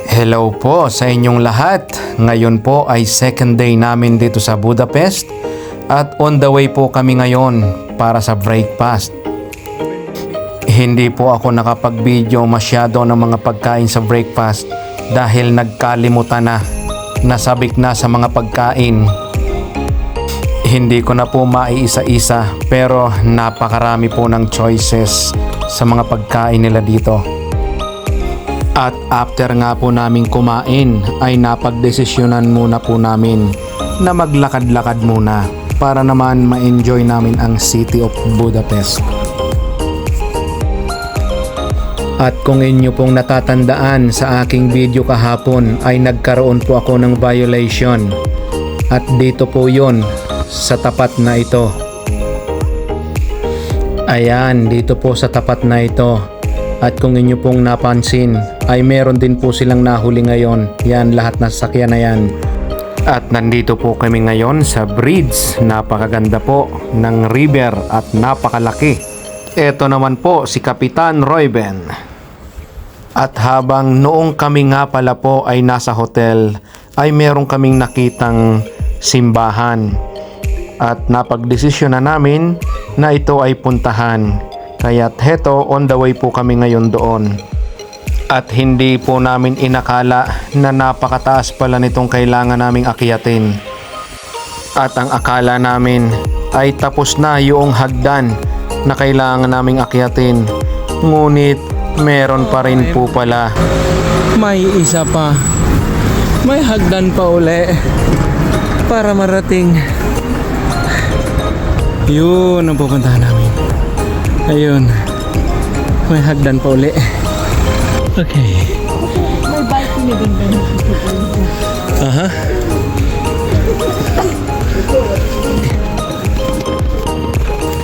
Hello po sa inyong lahat. Ngayon po ay second day namin dito sa Budapest at on the way po kami ngayon para sa breakfast. Hindi po ako nakapag-video masyado ng mga pagkain sa breakfast dahil nagkalimutan na, nasabik na sa mga pagkain. Hindi ko na po maiisa-isa pero napakarami po ng choices sa mga pagkain nila dito. At after nga po namin kumain ay napagdesisyonan muna po namin na maglakad-lakad muna para naman ma-enjoy namin ang City of Budapest. At kung inyo pong natatandaan sa aking video kahapon ay nagkaroon po ako ng violation. At dito po yon sa tapat na ito. Ayan, dito po sa tapat na ito. At kung inyo pong napansin ay meron din po silang nahuli ngayon. Yan, lahat na sasakyan na yan. At nandito po kami ngayon sa bridge. Napakaganda po ng river at napakalaki. Ito naman po si Kapitan Royben. At habang noong kami nga pala po ay nasa hotel ay meron kaming nakitang simbahan. At napagdesisyon na namin na ito ay puntahan. Kaya't heto, on the way po kami ngayon doon. At hindi po namin inakala na napakataas pala nitong kailangan naming akyatin. At ang akala namin ay tapos na yung hagdan na kailangan naming akyatin. Ngunit meron pa rin po pala. May isa pa. May hagdan pa uli para marating. Yun ang pupuntahan namin. Ayun. May hagdan pa uli. Okay. May bike na din ba? Aha.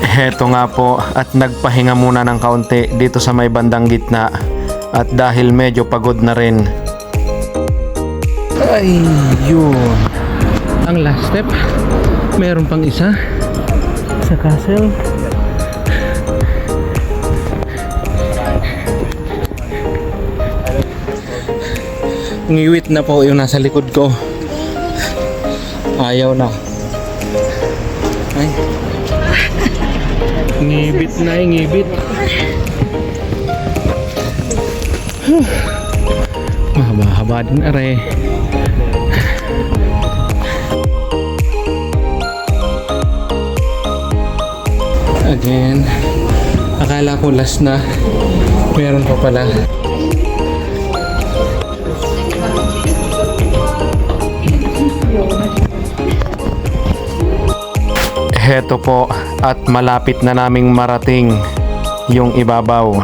Heto nga po at nagpahinga muna ng kaunti dito sa may bandang gitna. At dahil medyo pagod na rin. Ay, yun. Ang last step. Meron pang isa sa castle. Ngiwit na po yung nasa likod ko. Ayaw na. Ay. Ngibit na, ngibit. Mahaba-haba din are. Again. Akala ko last na. Meron pa pala. Heto po at malapit na naming marating yung ibabaw.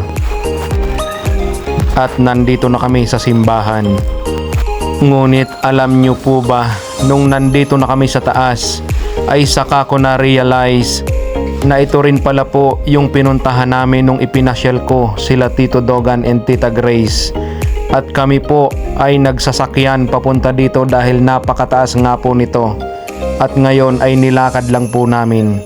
At nandito na kami sa simbahan. Ngunit alam nyo po ba, nung nandito na kami sa taas ay saka ko na realize na ito rin pala po yung pinuntahan namin nung ipinasyal ko sila Tito Dogan and Tita Grace. At kami po ay nagsasakyan papunta dito dahil napakataas nga po nito. At ngayon ay nilakad lang po namin.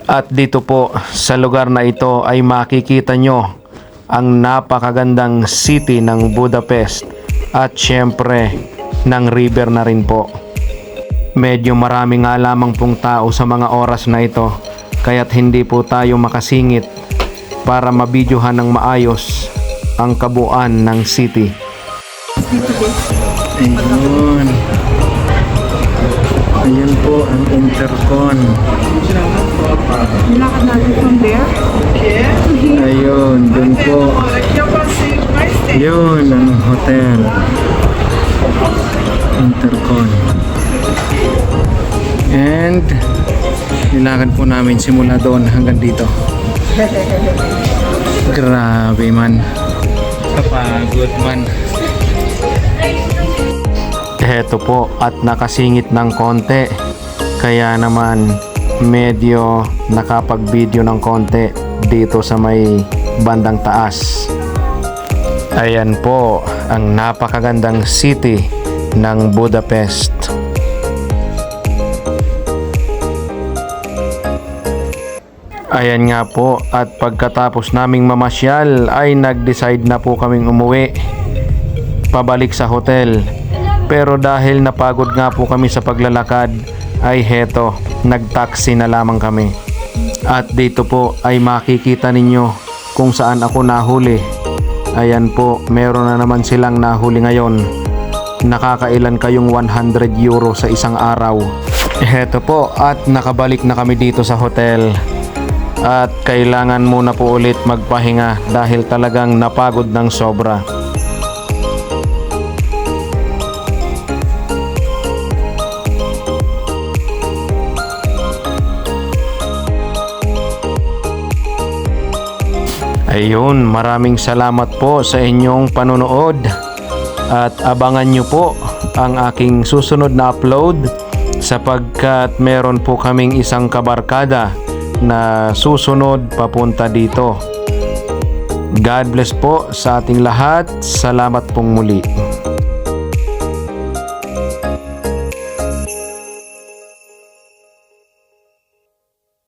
At dito po sa lugar na ito ay makikita nyo ang napakagandang city ng Budapest at syempre ng river na rin po. Medyo marami nga lamang pong tao sa mga oras na ito kaya't hindi po tayo makasingit para mabidyohan ng maayos ang kabuuan ng city. Ayun. Ayan po ang intercon. Nilakad natin from there. Ayun, dun po. Yun ang hotel. Intercon. And nilakad po namin simula doon hanggang dito. Grabe man. Kapagod man. Heto po at nakasingit ng konti kaya naman medyo nakapag-video ng konti dito sa may bandang taas. Ayan po ang napakagandang city ng Budapest. Ayan nga po, at pagkatapos naming mamasyal ay nag-decide na po kaming umuwi pabalik sa hotel. Pero dahil napagod nga po kami sa paglalakad ay heto, nag-taxi na lamang kami. At dito po ay makikita ninyo kung saan ako nahuli. Ayan po, meron na naman silang nahuli ngayon. Nakakailan kayong 100 euro sa isang araw. Heto po, at nakabalik na kami dito sa hotel. At kailangan muna po ulit magpahinga dahil talagang napagod ng sobra. Ayun, maraming salamat po sa inyong panonood. At abangan nyo po ang aking susunod na upload sapagkat meron po kaming isang kabarkada na susunod papunta dito. God bless po sa ating lahat. Salamat pong muli.